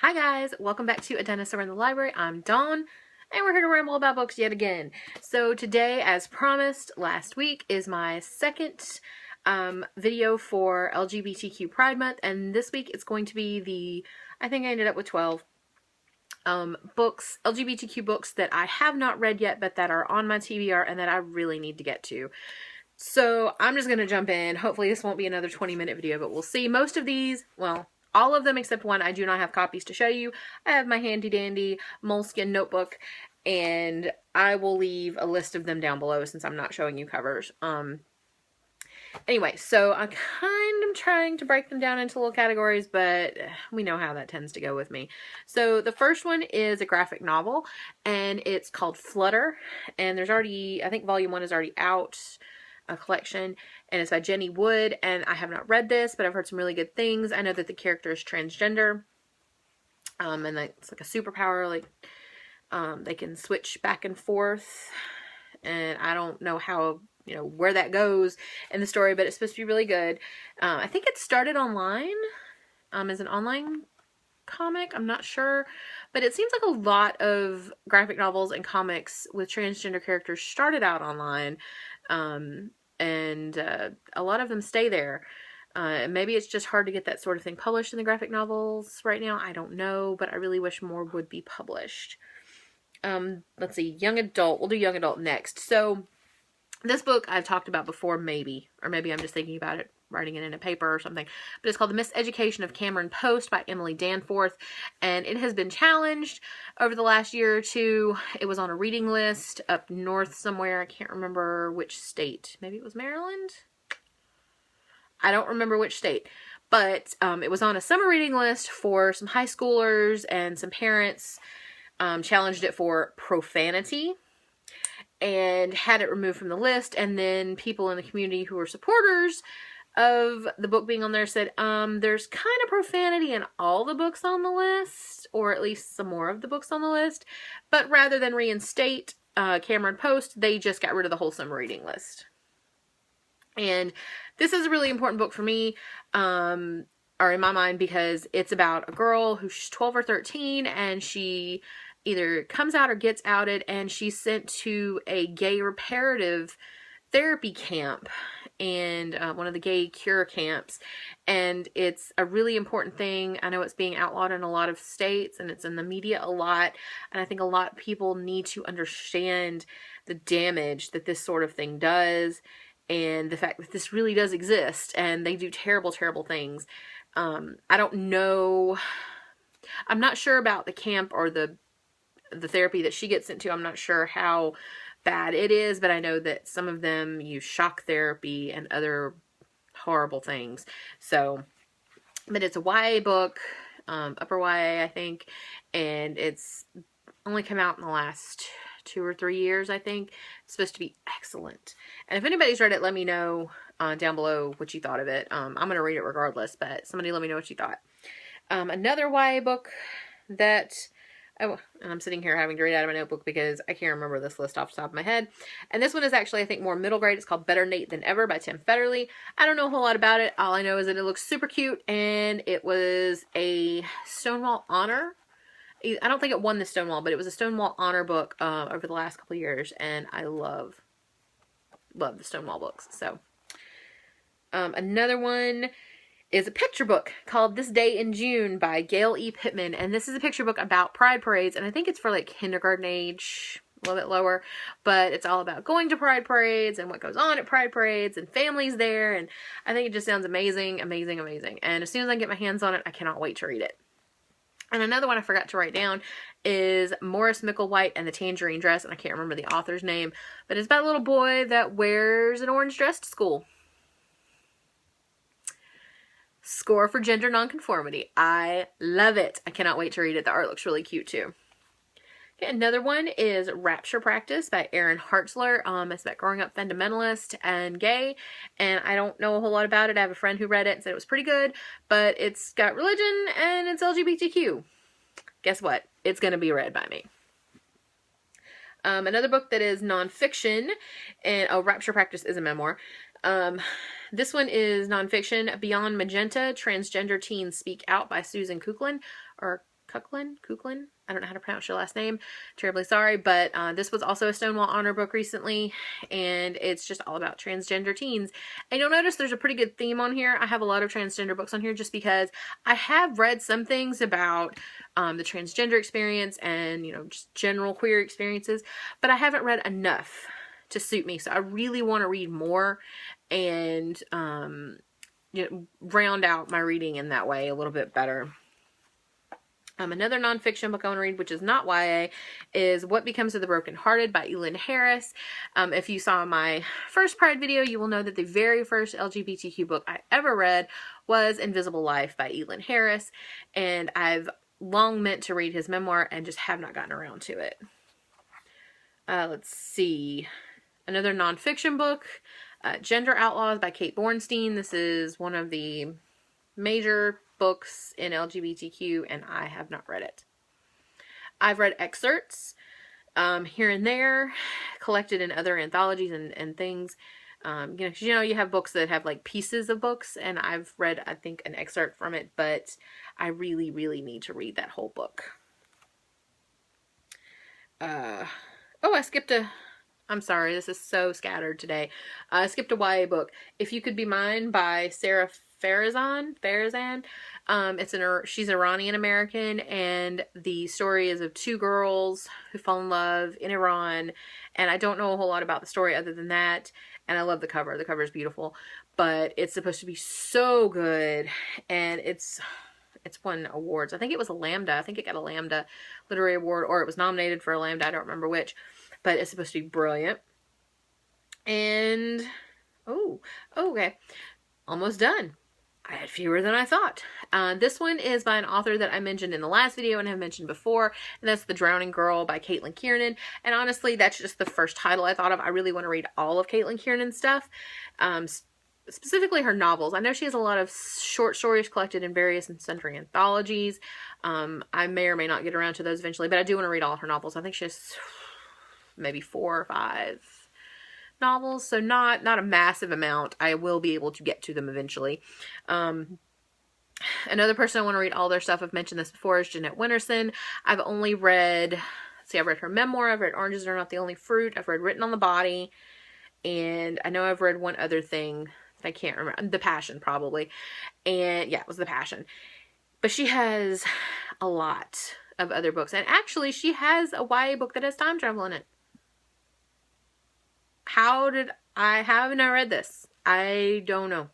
Hi guys, welcome back to A Dinosaur in the Library. I'm Dawn, and we're here to ramble about books yet again. So today, as promised last week, is my second video for LGBTQ Pride Month, and this week it's going to be I think I ended up with 12 books, LGBTQ books that I have not read yet, but that are on my TBR and that I really need to get to. So I'm just going to jump in. Hopefully this won't be another 20-minute video, but we'll see. Most of these, well, all of them except one, I do not have copies to show you. I have my handy dandy moleskin notebook, and I will leave a list of them down below since I'm not showing you covers. Anyway, so I kind of trying to break them down into little categories, but we know how that tends to go with me. So the first one is a graphic novel, and it's called Flutter, and there's already, I think volume 1 is already out, a collection, and it's by Jennie Wood, and I have not read this, but I've heard some really good things. I know that the character is transgender, and that it's like a superpower, like they can switch back and forth, and I don't know how, you know, where that goes in the story, but it's supposed to be really good. I think it started online as an online comic, I'm not sure, but it seems like a lot of graphic novels and comics with transgender characters started out online, and a lot of them stay there. Maybe it's just hard to get that sort of thing published in the graphic novels right now, I don't know, but I really wish more would be published. Let's see, young adult, we'll do young adult next. So this book I've talked about before, maybe, or maybe I'm just thinking about it, writing it in a paper or something, but it's called The Miseducation of Cameron Post by Emily Danforth, and it has been challenged over the last year or two. It was on a reading list up north somewhere. I can't remember which state. Maybe it was Maryland? I don't remember which state, but it was on a summer reading list for some high schoolers, and some parents challenged it for profanity and had it removed from the list, and then people in the community who were supporters of the book being on there said, there's kind of profanity in all the books on the list, or at least some more of the books on the list, but rather than reinstate Cameron Post, they just got rid of the whole summer reading list. And this is a really important book for me, or in my mind, because it's about a girl who's 12 or 13, and she either comes out or gets outed, and she's sent to a gay reparative therapy camp, and one of the gay cure camps, and it's a really important thing. I know it's being outlawed in a lot of states, and it's in the media a lot, and I think a lot of people need to understand the damage that this sort of thing does, and the fact that this really does exist, and they do terrible, terrible things. I don't know, I'm not sure about the camp or the therapy that she gets into. I'm not sure how bad it is, but I know that some of them use shock therapy and other horrible things. So, but it's a YA book, upper YA, I think, and it's only come out in the last 2 or 3 years, I think. It's supposed to be excellent. And if anybody's read it, let me know down below what you thought of it. I'm going to read it regardless, but somebody let me know what you thought. Another YA book that... Oh, and I'm sitting here having to read out of my notebook because I can't remember this list off the top of my head. And this one is actually, I think, more middle grade. It's called Better Nate Than Ever by Tim Federle. I don't know a whole lot about it. All I know is that it looks super cute, and it was a Stonewall Honor. I don't think it won the Stonewall, but it was a Stonewall Honor book over the last couple of years, and I love the Stonewall books. So, another one is a picture book called This Day in June by Gail E. Pittman, and this is a picture book about pride parades, and I think it's for like kindergarten age, a little bit lower, but it's all about going to pride parades and what goes on at pride parades and families there, and I think it just sounds amazing, amazing, amazing, and as soon as I get my hands on it, I cannot wait to read it. And another one I forgot to write down is Morris Micklewhite and the Tangerine Dress, and I can't remember the author's name, but it's about a little boy that wears an orange dress to school. Score for gender nonconformity. I love it. I cannot wait to read it. The art looks really cute too. Okay, another one is Rapture Practice by Aaron Hartzler. It's about growing up fundamentalist and gay, and I don't know a whole lot about it. I have a friend who read it and said it was pretty good, but it's got religion and it's LGBTQ. Guess what? It's going to be read by me. Another book that is nonfiction, and Rapture Practice is a memoir. This one is nonfiction. Beyond Magenta, Transgender Teens Speak Out by Susan Kuklin, or Kuklin. I don't know how to pronounce your last name. Terribly sorry, but this was also a Stonewall Honor book recently, and it's just all about transgender teens. And you'll notice there's a pretty good theme on here. I have a lot of transgender books on here just because I have read some things about the transgender experience and, you know, just general queer experiences, but I haven't read enough to suit me. So I really want to read more and you know, round out my reading in that way a little bit better. Another nonfiction book I want to read, which is not YA, is What Becomes of the Brokenhearted by Elin Harris. If you saw my first Pride video, you will know that the very first LGBTQ book I ever read was Invisible Life by Elin Harris, and I've long meant to read his memoir and just have not gotten around to it. Let's see. Another nonfiction book, Gender Outlaws by Kate Bornstein. This is one of the major books in LGBTQ, and I have not read it. I've read excerpts here and there, collected in other anthologies and things. You know, you have books that have like pieces of books, and I've read, I think, an excerpt from it, but I really, really need to read that whole book. Oh, I skipped a... I'm sorry, this is so scattered today. I skipped a YA book. If You Could Be Mine by Sara Farizan. She's Iranian American, and the story is of two girls who fall in love in Iran, and I don't know a whole lot about the story other than that, and I love the cover. The cover is beautiful, but it's supposed to be so good, and it's won awards. I think it was a Lambda. I think it got a Lambda Literary Award, or it was nominated for a Lambda. I don't remember which, but it's supposed to be brilliant. And, okay. Almost done. I had fewer than I thought. This one is by an author that I mentioned in the last video and have mentioned before, and that's The Drowning Girl by Kiernan. And honestly, that's just the first title I thought of. I really want to read all of Kiernan's stuff, specifically her novels. I know she has a lot of short stories collected in various and sundry anthologies. I may or may not get around to those eventually, but I do want to read all of her novels. I think she has maybe 4 or 5 novels, so not a massive amount. I will be able to get to them eventually. Another person I want to read all their stuff, I've mentioned this before, is Jeanette Winterson. I've only read, I've read her memoir, I've read Oranges Are Not the Only Fruit, I've read Written on the Body, and I know I've read one other thing that I can't remember, The Passion probably, and yeah, it was The Passion. But she has a lot of other books, and actually she has a YA book that has time travel in it. How haven't I read this? I don't know.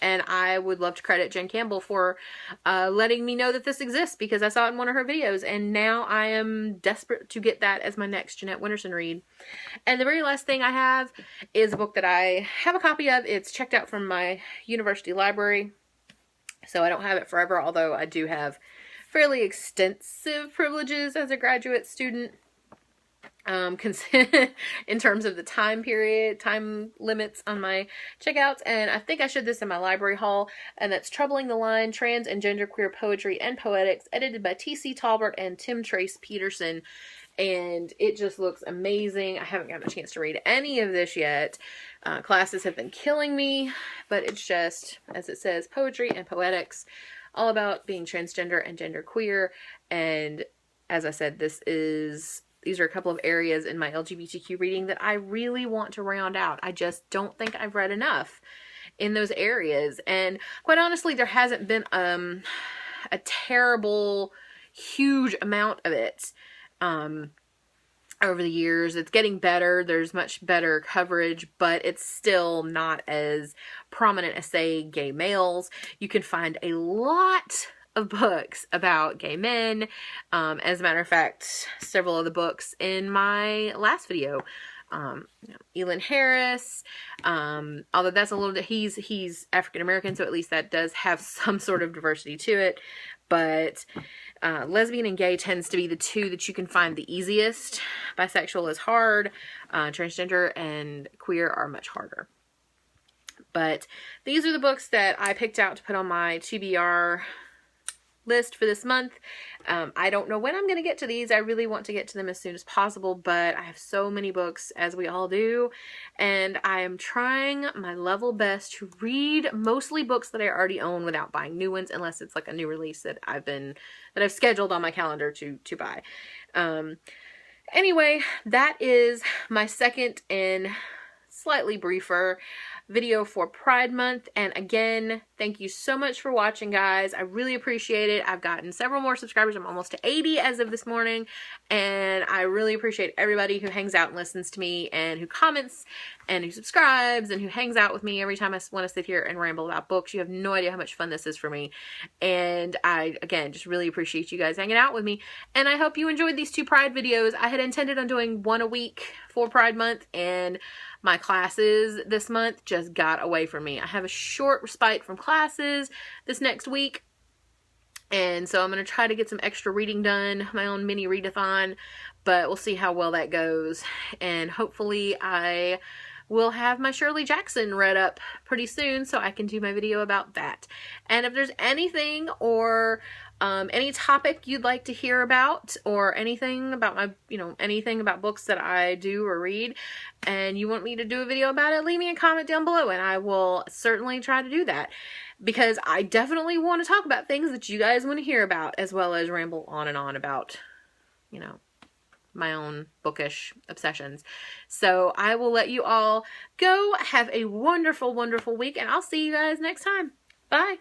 And I would love to credit Jen Campbell for letting me know that this exists, because I saw it in one of her videos, and now I am desperate to get that as my next Jeanette Winterson read. And the very last thing I have is a book that I have a copy of. It's checked out from my university library, so I don't have it forever, although I do have fairly extensive privileges as a graduate student. In terms of the time limits on my checkouts, and I think I showed this in my library haul, and that's Troubling the Line, Trans and Genderqueer Poetry and Poetics, edited by T.C. Talbert and Tim Trace Peterson, and it just looks amazing. I haven't gotten a chance to read any of this yet. Classes have been killing me, but it's just, as it says, poetry and poetics, all about being transgender and genderqueer, and as I said, these are a couple of areas in my LGBTQ reading that I really want to round out. I just don't think I've read enough in those areas. And quite honestly, there hasn't been a terrible, huge amount of it over the years. It's getting better. There's much better coverage, but it's still not as prominent as, say, gay males. You can find a lot of books about gay men. As a matter of fact, several of the books in my last video, Elin Harris, although that's a little bit, he's African American, so at least that does have some sort of diversity to it, but lesbian and gay tends to be the two that you can find the easiest. Bisexual is hard, transgender and queer are much harder. But these are the books that I picked out to put on my TBR list for this month. I don't know when I'm going to get to these. I really want to get to them as soon as possible, but I have so many books, as we all do, and I am trying my level best to read mostly books that I already own without buying new ones, unless it's like a new release that I've scheduled on my calendar to buy. Anyway, that is my second and slightly briefer video for Pride Month. And again, thank you so much for watching, guys. I really appreciate it. I've gotten several more subscribers. I'm almost to 80 as of this morning, and I really appreciate everybody who hangs out and listens to me, and who comments, and who subscribes, and who hangs out with me every time I want to sit here and ramble about books. You have no idea how much fun this is for me, and I, again, just really appreciate you guys hanging out with me, and I hope you enjoyed these 2 Pride videos. I had intended on doing one a week for Pride Month, and my classes this month just got away from me. I have a short respite from classes this next week, and so I'm going to try to get some extra reading done, my own mini readathon, but we'll see how well that goes, and hopefully I will have my Shirley Jackson read up pretty soon so I can do my video about that. And if there's anything or any topic you'd like to hear about, or anything about my, anything about books that I do or read, and you want me to do a video about it, leave me a comment down below, and I will certainly try to do that, because I definitely want to talk about things that you guys want to hear about, as well as ramble on and on about, my own bookish obsessions. So I will let you all go. Have a wonderful, wonderful week, and I'll see you guys next time. Bye.